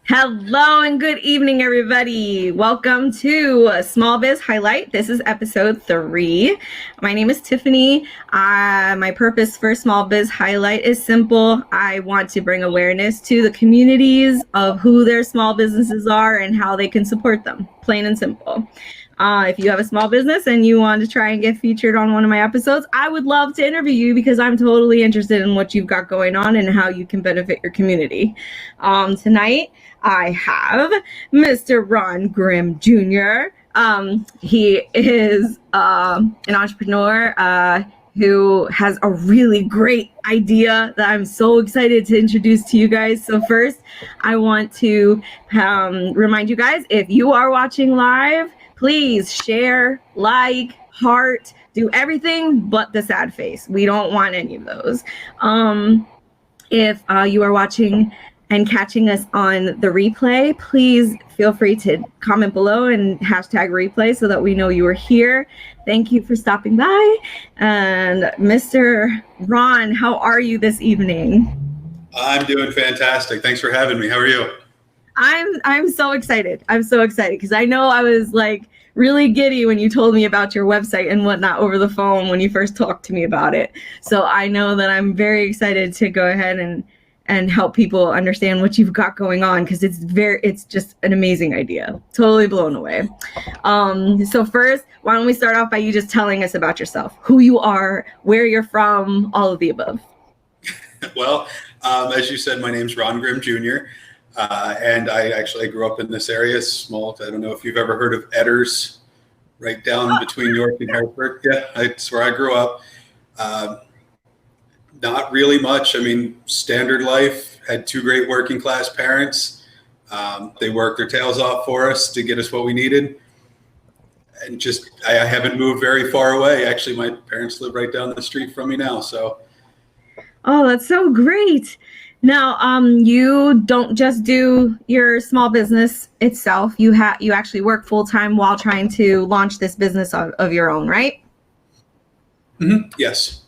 Hello and good evening, everybody. Welcome to Small Biz Highlight. This is episode 3. My name is Tiffany. My purpose for Small Biz Highlight is simple. I want to bring awareness to the communities of who their small businesses are and how they can support them, plain and simple. If you have a small business and you want to try and get featured on one of my episodes, I would love to interview you because I'm totally interested in what you've got going on and how you can benefit your community. Tonight, I have Mr. Ron Grimm Jr. He is an entrepreneur who has a really great idea that I'm so excited to introduce to you guys. So first, I want to remind you guys, if you are watching live, please share, like, heart, do everything but the sad face. We don't want any of those. If you are watching and catching us on the replay, please feel free to comment below and hashtag replay so that we know you are here. Thank you for stopping by. And Mr. Ron, how are you this evening? I'm doing fantastic. Thanks for having me. How are you? I'm so excited. I'm so excited because I know I was like really giddy when you told me about your website and whatnot over the phone when you first talked to me about it. So I know that I'm very excited to go ahead and help people understand what you've got going on because it's just an amazing idea. Totally blown away. So first, why don't we start off by you just telling us about yourself, who you are, where you're from, all of the above. Well, as you said, my name's Ron Grimm Jr. And I grew up in this area, small. I don't know if you've ever heard of Edders, right down between York and Hartford. Yeah, that's where I grew up. Not really much. I mean, standard life. Had 2 great working class parents. They worked their tails off for us to get us what we needed. And I haven't moved very far away. Actually, my parents live right down the street from me now. So. Oh, that's so great. Now, you don't just do your small business itself. You actually work full time while trying to launch this business of your own, right? Mm-hmm. Yes.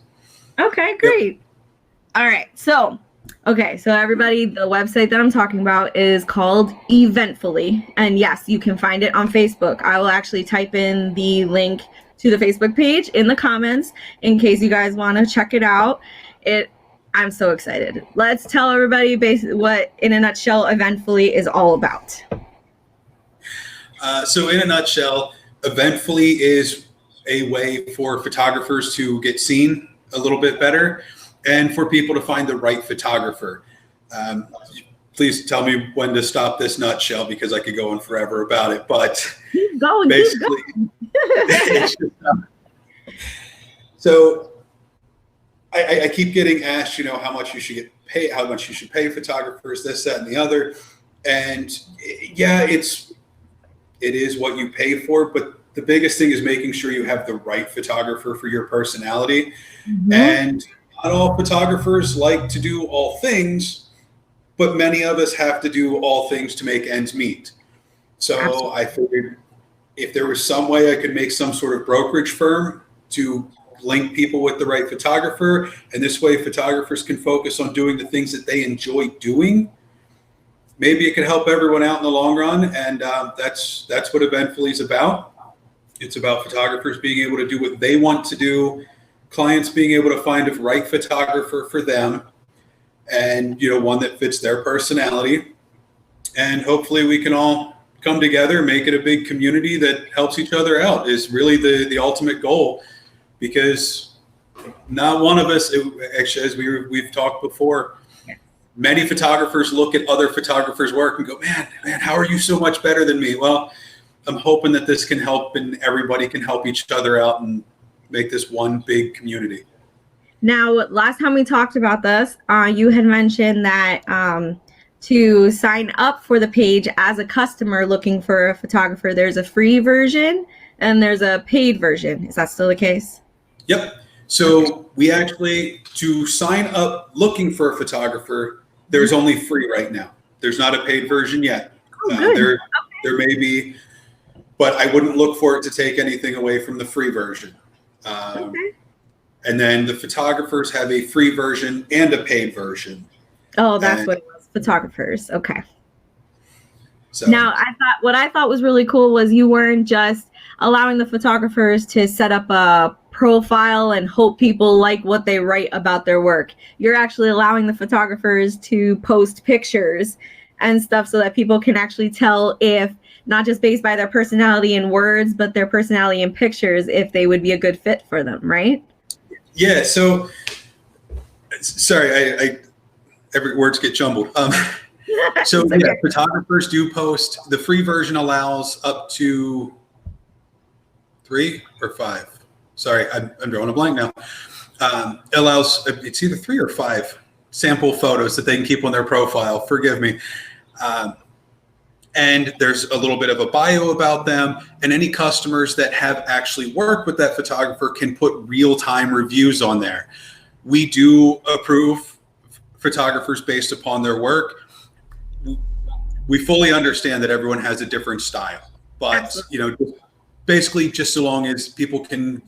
Okay, great. Yep. All right. So everybody, the website that I'm talking about is called Eventfuli. And yes, you can find it on Facebook. I will actually type in the link to the Facebook page in the comments in case you guys want to check it out. I'm so excited. Let's tell everybody basically what, in a nutshell, Eventfuli is all about. So in a nutshell, Eventfuli is a way for photographers to get seen a little bit better and for people to find the right photographer. Please tell me when to stop this nutshell because I could go on forever about it. But keep going, basically, so I keep getting asked, how much you should how much you should pay photographers, this, that, and the other. And yeah, it is what you pay for, but the biggest thing is making sure you have the right photographer for your personality. Mm-hmm. And not all photographers like to do all things, but many of us have to do all things to make ends meet. So absolutely. I figured if there was some way I could make some sort of brokerage firm to link people with the right photographer, and this way photographers can focus on doing the things that they enjoy doing, maybe it could help everyone out in the long run. And that's what Eventfuli is about. It's about photographers being able to do what they want to do, clients being able to find a right photographer for them, and one that fits their personality. And hopefully we can all come together, make it a big community that helps each other out is really the ultimate goal. Because not one of us, actually, as we've talked before, many photographers look at other photographers' work and go, man, how are you so much better than me? Well, I'm hoping that this can help and everybody can help each other out and make this one big community. Now, last time we talked about this, you had mentioned that to sign up for the page as a customer looking for a photographer, there's a free version and there's a paid version. Is that still the case? Yep. So we actually, to sign up looking for a photographer, there's only free right now. There's not a paid version yet. There may be, but I wouldn't look for it to take anything away from the free version. And then the photographers have a free version and a paid version. Oh, that's what it was. photographers. Okay. So Now, what I thought was really cool was you weren't just allowing the photographers to set up a profile and hope people like what they write about their work. You're actually allowing the photographers to post pictures and stuff so that people can actually tell, if not just based by their personality in words, but their personality in pictures, if they would be a good fit for them, right? yeah. So sorry, I every words get jumbled. So Okay. yeah, photographers do post. The free version allows up to 3 or 5. Sorry, I'm drawing a blank now. It allows, it's either 3 or 5 sample photos that they can keep on their profile. Forgive me. And there's a little bit of a bio about them, and any customers that have actually worked with that photographer can put real-time reviews on there. We do approve photographers based upon their work. We fully understand that everyone has a different style, but basically just so long as people can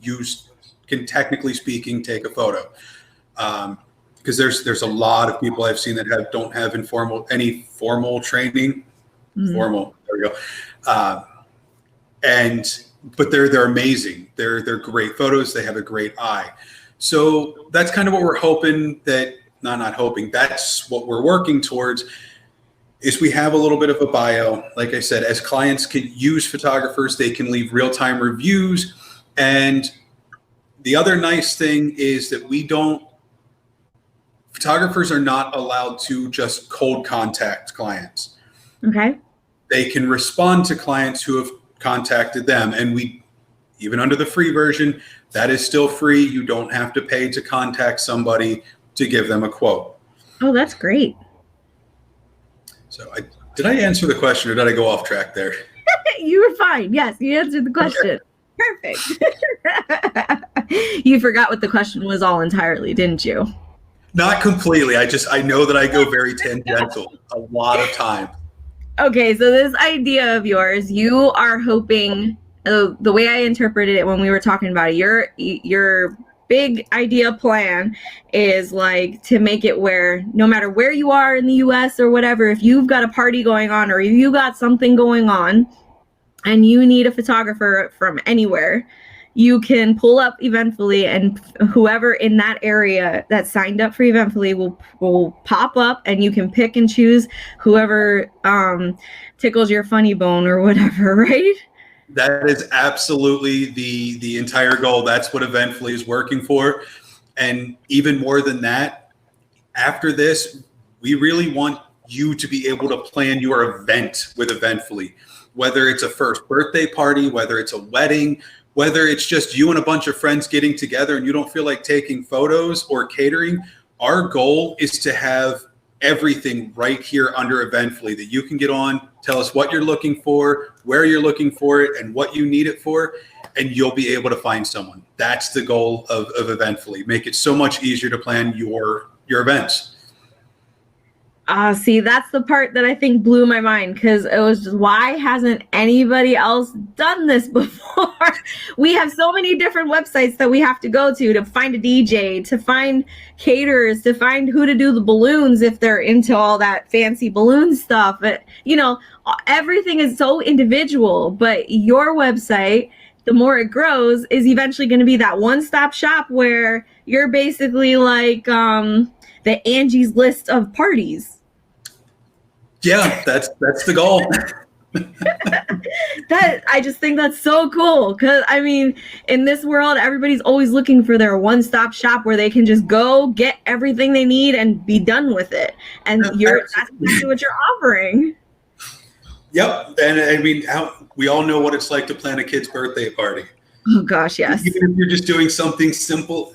technically speaking take a photo, because there's a lot of people I've seen that don't have any formal training. Formal, there we go. But they're amazing. They're great photos. They have a great eye. So that's kind of what we're hoping not hoping. That's what we're working towards. Is we have a little bit of a bio. Like I said, as clients can use photographers, they can leave real-time reviews. And the other nice thing is that photographers are not allowed to just cold contact clients. Okay. They can respond to clients who have contacted them. And even under the free version, that is still free. You don't have to pay to contact somebody to give them a quote. Oh, that's great. So did I answer the question, or did I go off track there? You were fine. Yes, you answered the question. Okay. Perfect. You forgot what the question was all entirely, didn't you? Not completely. I know that I go very tangential a lot of time. Okay, so this idea of yours, you are hoping, the way I interpreted it when we were talking about it, your big idea plan is like to make it where no matter where you are in the US or whatever, if you've got a party going on or you got something going on and you need a photographer from anywhere, you can pull up Eventfuli, and whoever in that area that signed up for Eventfuli will pop up, and you can pick and choose whoever tickles your funny bone or whatever, right? That is absolutely the entire goal. That's what Eventfuli is working for. And even more than that, after this, we really want you to be able to plan your event with Eventfuli, whether it's a first birthday party, whether it's a wedding, whether it's just you and a bunch of friends getting together and you don't feel like taking photos or catering. Our goal is to have everything right here under Eventfuli that you can get on, tell us what you're looking for, where you're looking for it, and what you need it for, and you'll be able to find someone. That's the goal of Eventfuli. Make it so much easier to plan your events. See, that's the part that I think blew my mind, because it was just, why hasn't anybody else done this before? We have so many different websites that we have to go to find a DJ, to find caterers, to find who to do the balloons if they're into all that fancy balloon stuff. But, everything is so individual, but your website, the more it grows, is eventually going to be that one-stop shop where you're basically like the Angie's List of parties. Yeah, that's the goal. I just think that's so cool, because I mean, in this world, everybody's always looking for their one-stop shop where they can just go get everything they need and be done with it. And that's exactly what you're offering. Yep, and I mean, we all know what it's like to plan a kid's birthday party. Oh gosh, yes. Even if you're just doing something simple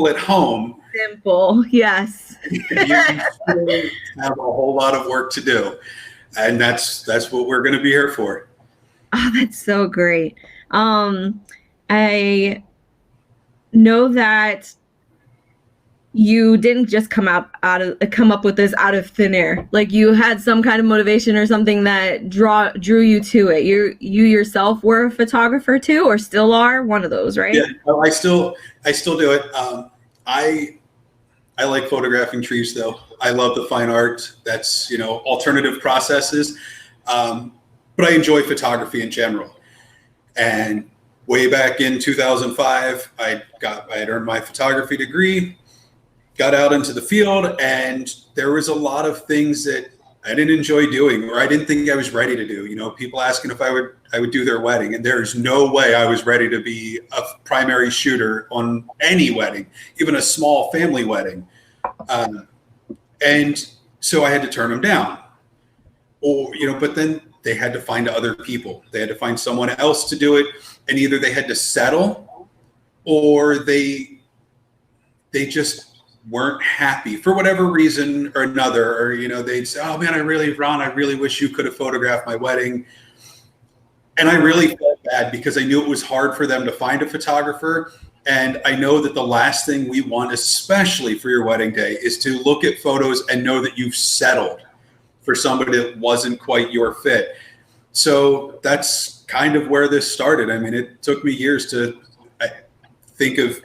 at home. Simple, yes. You still have a whole lot of work to do, and that's what we're going to be here for. Oh, that's so great. I know that you didn't just come up with this out of thin air. Like, you had some kind of motivation or something that drew you to it. You yourself were a photographer too, or still are, one of those, right? Yeah, I still do it. I like photographing trees though. I love the fine art. That's, alternative processes. But I enjoy photography in general. And way back in 2005, I had earned my photography degree, got out into the field, and there was a lot of things that I didn't enjoy doing, or I didn't think I was ready to do. People asking if I would do their wedding, and there's no way I was ready to be a primary shooter on any wedding, even a small family wedding. And so I had to turn them down. But then they had to find other people. They had to find someone else to do it, and either they had to settle, or they just weren't happy for whatever reason or another, or they'd say, "Oh man, Ron, I really wish you could have photographed my wedding." And I really felt bad because I knew it was hard for them to find a photographer. And I know that the last thing we want, especially for your wedding day, is to look at photos and know that you've settled for somebody that wasn't quite your fit. So that's kind of where this started. I mean, it took me years to think of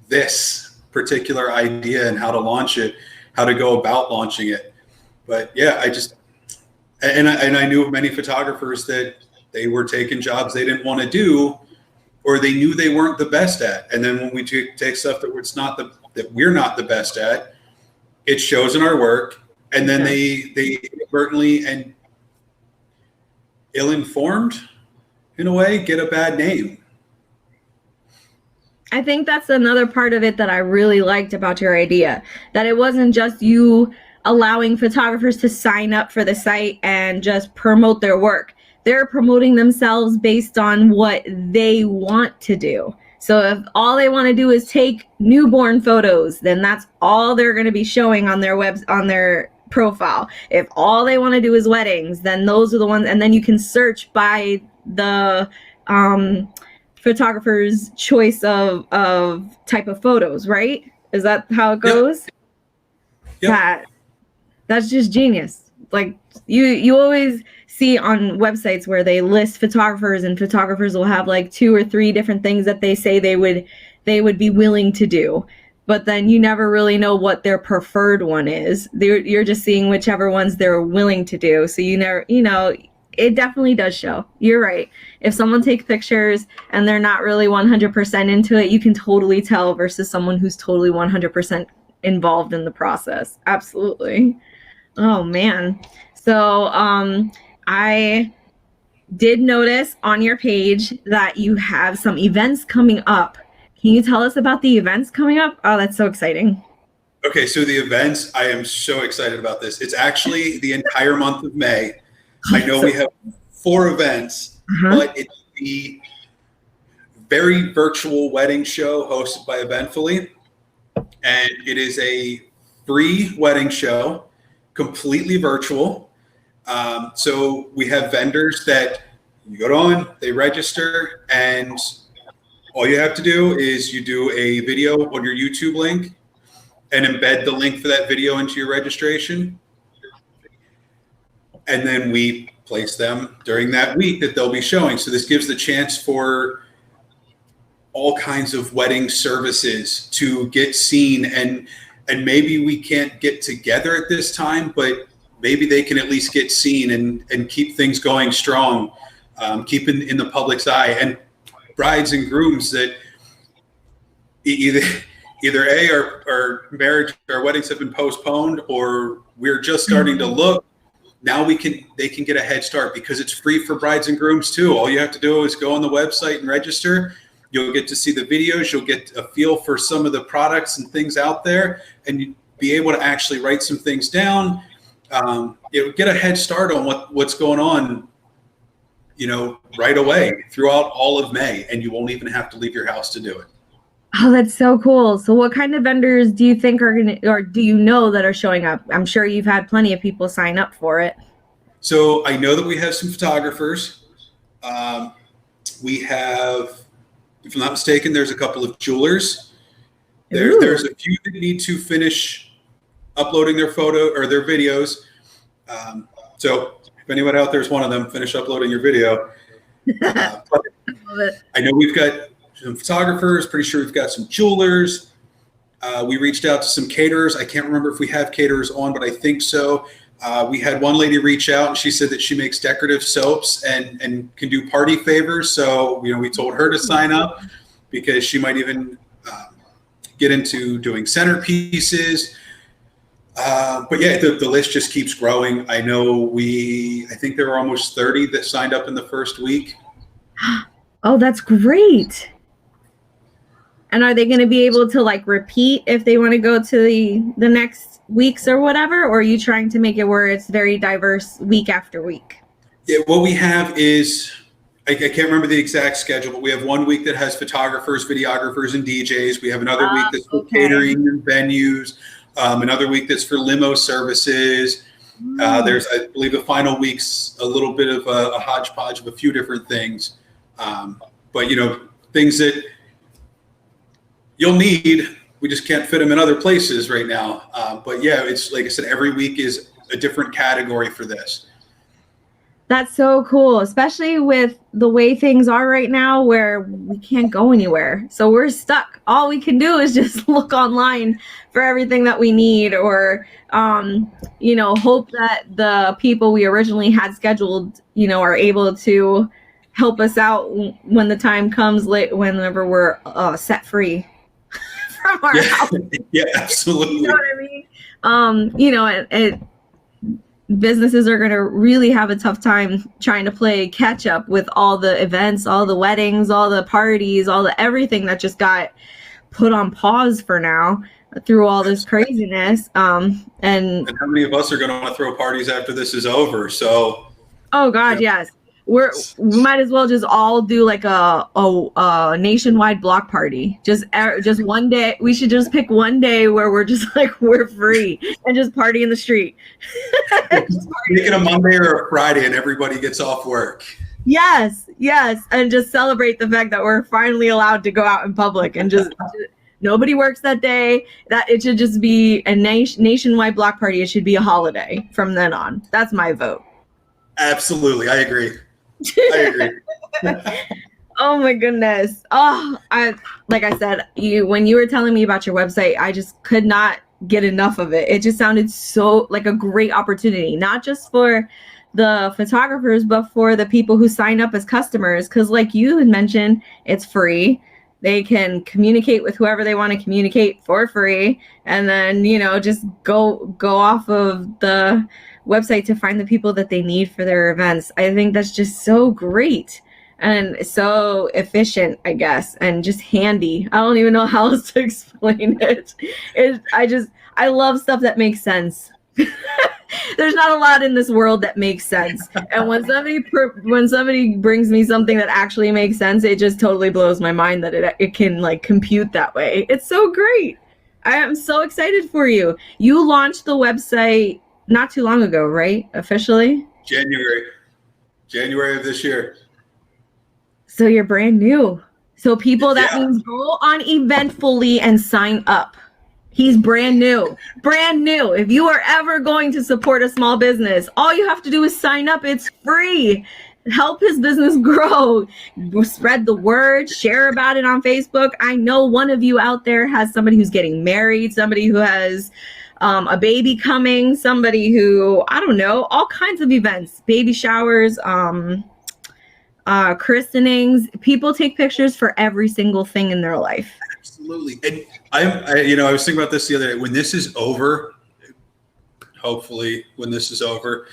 this particular idea and how to launch it, how to go about launching it. But yeah, I knew many photographers that they were taking jobs they didn't want to do, or they knew they weren't the best at. And then when we take stuff that we're not the best at, it shows in our work. And then they inadvertently and ill-informed, in a way, get a bad name. I think that's another part of it that I really liked about your idea, that it wasn't just you allowing photographers to sign up for the site and just promote their work. They're promoting themselves based on what they want to do. So if all they want to do is take newborn photos, then that's all they're going to be showing on their profile. If all they want to do is weddings, then those are the ones. And then you can search by the photographer's choice of type of photos, right? Is that how it goes? Yep. That's just genius. Like you always see on websites where they list photographers, and photographers will have like 2 or 3 different things that they say they would be willing to do. But then you never really know what their preferred one is. You're just seeing whichever ones they're willing to do. So you never, it definitely does show. You're right. If someone takes pictures and they're not really 100% into it, you can totally tell versus someone who's totally 100% involved in the process. Absolutely. Oh man. So I did notice on your page that you have some events coming up. Can you tell us about the events coming up? Oh, that's so exciting. Okay, so the events, I am so excited about this. It's actually the entire month of May. I know we have 4 events, but it's the very virtual wedding show hosted by Eventfuli. And it is a free wedding show, completely virtual. So we have vendors that you go on, they register, and all you have to do is you do a video on your YouTube link and embed the link for that video into your registration. And then we place them during that week that they'll be showing. So this gives the chance for all kinds of wedding services to get seen. And maybe we can't get together at this time, but maybe they can at least get seen and keep things going strong, keep in the public's eye. And brides and grooms that either our marriage, our weddings have been postponed, or we're just starting to look. Now they can get a head start because it's free for brides and grooms too. All you have to do is go on the website and register. You'll get to see the videos. You'll get a feel for some of the products and things out there, and you'll be able to actually write some things down. Get a head start on what's going on, right away throughout all of May, and you won't even have to leave your house to do it. Oh, that's so cool. So what kind of vendors do you think are going to, or do you know that are showing up? I'm sure you've had plenty of people sign up for it. So I know that we have some photographers. We have, if I'm not mistaken, there's a couple of jewelers. There's a few that need to finish uploading their photo or their videos. So if anyone out there is one of them, finish uploading your video. I love it. I know we've got some photographers, pretty sure we've got some jewelers. We reached out to some caterers. I can't remember if we have caterers on, but I think so. We had one lady reach out, and she said that she makes decorative soaps and can do party favors. So, we told her to sign up because she might even get into doing centerpieces. But yeah, the list just keeps growing. I know I think there were almost 30 that signed up in the first week. Oh, that's great. And are they going to be able to like repeat if they want to go to the next weeks or whatever? Or are you trying to make it where it's very diverse week after week? Yeah, what we have is, I can't remember the exact schedule, but we have one week that has photographers, videographers, and DJs. We have another week that's for catering and venues. Another week that's for limo services. There's, I believe, the final week's a little bit of a hodgepodge of a few different things. But, things that you'll need, we just can't fit them in other places right now. But yeah, it's like I said, every week is a different category for this. That's so cool, especially with the way things are right now where we can't go anywhere. So we're stuck. All we can do is just look online for everything that we need, or, hope that the people we originally had scheduled, are able to help us out when the time comes whenever we're set free from our house. Yeah, absolutely. You know what I mean? Businesses are going to really have a tough time trying to play catch up with all the events, all the weddings, all the parties, all the everything that just got put on pause for now through all this craziness. And how many of us are going to want to throw parties after this is over? So, oh God, yes. We might as well just all do like a nationwide block party. Just one day. We should just pick one day where we're just like, we're free and just party in the street. Make it a Monday or a Friday and everybody gets off work. Yes. And just celebrate the fact that we're finally allowed to go out in public and just nobody works that day. That it should just be a nationwide block party. It should be a holiday from then on. That's my vote. Absolutely. I agree. Oh my goodness. Like I said, when you were telling me about your website, I just could not get enough of it. It just sounded so like a great opportunity, not just for the photographers, but for the people who sign up as customers. Because like you had mentioned, it's free. They can communicate with whoever they want to communicate for free, and then just go off of the website to find the people that they need for their events. I think that's just so great and so efficient, I guess, and just handy. I don't even know how else to explain it. I love stuff that makes sense. There's not a lot in this world that makes sense, and when somebody brings me something that actually makes sense, it just totally blows my mind that it can like compute that way. It's so great. I am so excited for you. You launched the website not too long ago, right? Officially? January of this year. So you're brand new. So people, that means go on Eventfuli and sign up. He's brand new. Brand new. If you are ever going to support a small business, all you have to do is sign up. It's free. Help his business grow. Spread the word. Share about it on Facebook. I know one of you out there has somebody who's getting married, somebody who has a baby coming, somebody who, I don't know, all kinds of events, baby showers, christenings. People take pictures for every single thing in their life. Absolutely. And I was thinking about this the other day. When this is over, hopefully when this is over,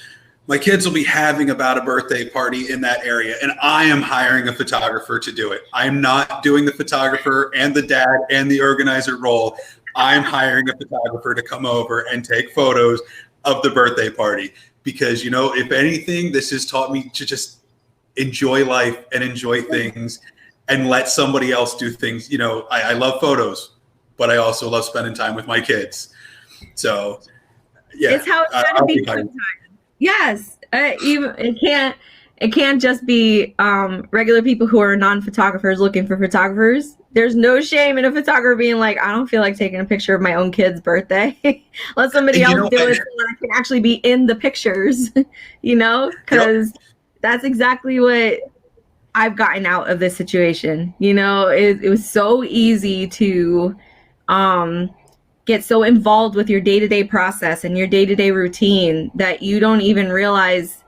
my kids will be having about a birthday party in that area, and I am hiring a photographer to do it. I'm not doing the photographer and the dad and the organizer role. I'm hiring a photographer to come over and take photos of the birthday party because, if anything, this has taught me to just enjoy life and enjoy things and let somebody else do things. I love photos, but I also love spending time with my kids. So, yeah. It's how it's got to be sometimes. Yes. It can't just be regular people who are non-photographers looking for photographers. There's no shame in a photographer being like, I don't feel like taking a picture of my own kid's birthday. Let somebody else do it so that I can actually be in the pictures, because that's exactly what I've gotten out of this situation. It was so easy to get so involved with your day-to-day process and your day-to-day routine that you don't even realize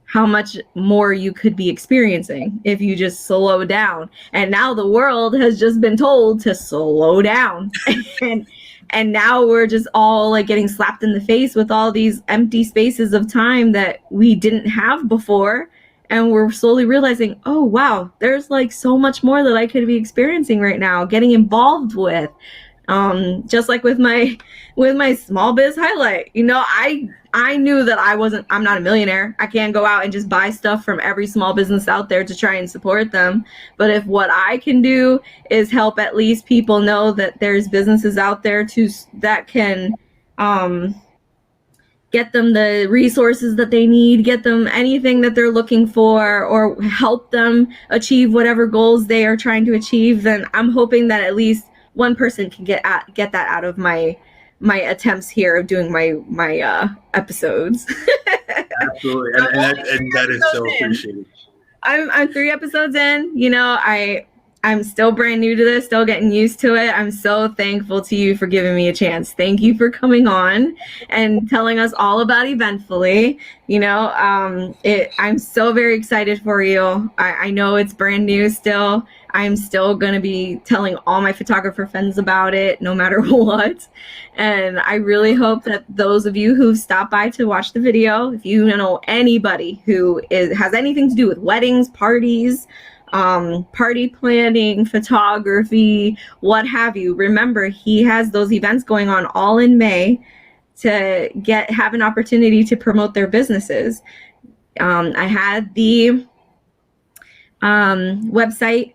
how much more you could be experiencing if you just slow down. And now the world has just been told to slow down. and now we're just all like getting slapped in the face with all these empty spaces of time that we didn't have before. And we're slowly realizing, oh wow, there's like so much more that I could be experiencing right now, getting involved with. Just like with my small biz highlight, I knew that I'm not a millionaire. I can't go out and just buy stuff from every small business out there to try and support them. But if what I can do is help at least people know that there's businesses out there that can, get them the resources that they need, get them anything that they're looking for, or help them achieve whatever goals they are trying to achieve, then I'm hoping that at least one person can get that out of my attempts here of doing my episodes. Absolutely, and that is so appreciated. I'm 3 episodes in. I'm still brand new to this, still getting used to it. I'm so thankful to you for giving me a chance. Thank you for coming on and telling us all about Eventfuli. I'm so very excited for you. I know it's brand new still. I'm still going to be telling all my photographer friends about it no matter what. And I really hope that those of you who've stopped by to watch the video, if you know anybody who has anything to do with weddings, parties, party planning, photography, what have you, remember he has those events going on all in May to have an opportunity to promote their businesses. I had the website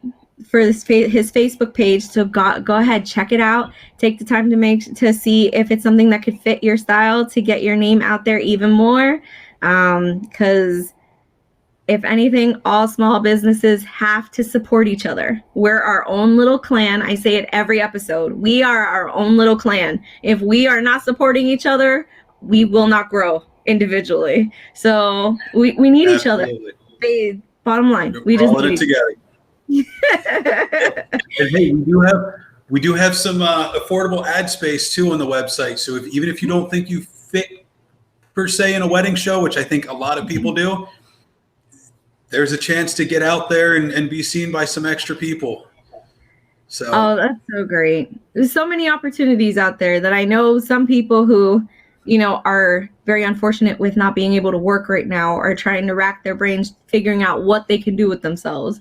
for his Facebook page, so go ahead, check it out, take the time to see if it's something that could fit your style to get your name out there even more, because if anything, all small businesses have to support each other. We're our own little clan. I say it every episode. We are our own little clan. If we are not supporting each other, we will not grow individually. So we need each other. Bottom line, we just need it together. And hey, we do have some affordable ad space too on the website. So even if you don't think you fit per se in a wedding show, which I think a lot of people do, there's a chance to get out there and be seen by some extra people. Oh, that's so great. There's so many opportunities out there that I know some people who, are very unfortunate with not being able to work right now are trying to rack their brains figuring out what they can do with themselves.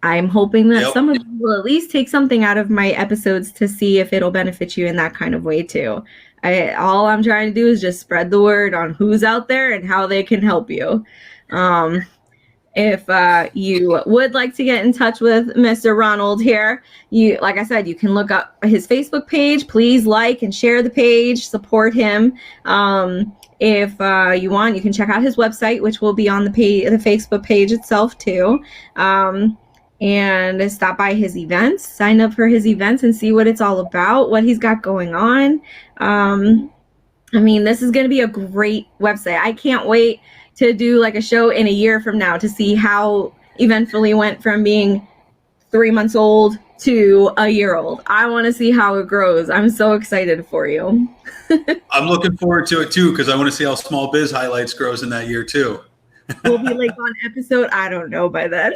I'm hoping that some of you will at least take something out of my episodes to see if it'll benefit you in that kind of way too. All I'm trying to do is just spread the word on who's out there and how they can help you. If you would like to get in touch with Mr. Ronald here, like I said, you can look up his Facebook page. Please like and share the page, support him. If you want, you can check out his website, which will be on the Facebook page itself too. And stop by his events, sign up for his events and see what it's all about, what he's got going on. This is going to be a great website. I can't wait to do like a show in a year from now to see how Eventfuli went from being 3 months old to a year old. I want to see how it grows. I'm so excited for you. I'm looking forward to it too, because I want to see how Small Biz Highlights grows in that year too. We'll be like on episode, I don't know by then.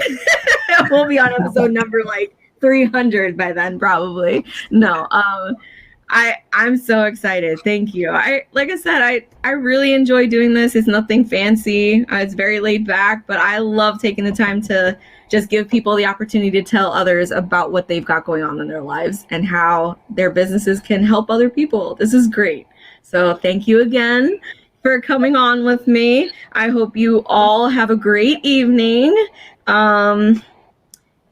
We'll be on episode number like 300 by then, probably. No, I'm so excited. Thank you. Like I said, I really enjoy doing this. It's nothing fancy. It's very laid back, but I love taking the time to just give people the opportunity to tell others about what they've got going on in their lives and how their businesses can help other people. This is great. So thank you again for coming on with me. I hope you all have a great evening.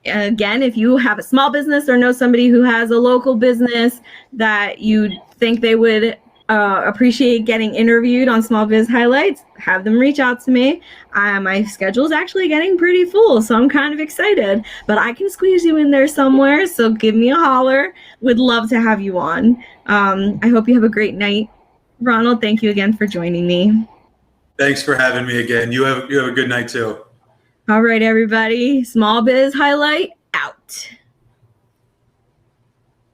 Again, if you have a small business or know somebody who has a local business that you think they would appreciate getting interviewed on Small Biz Highlights, have them reach out to me. My schedule is actually getting pretty full, so I'm kind of excited, but I can squeeze you in there somewhere, so give me a holler. Would love to have you on. I hope you have a great night. Ronald, thank you again for joining me. Thanks for having me again. You have a good night too. All right, everybody. Small Biz Highlight out.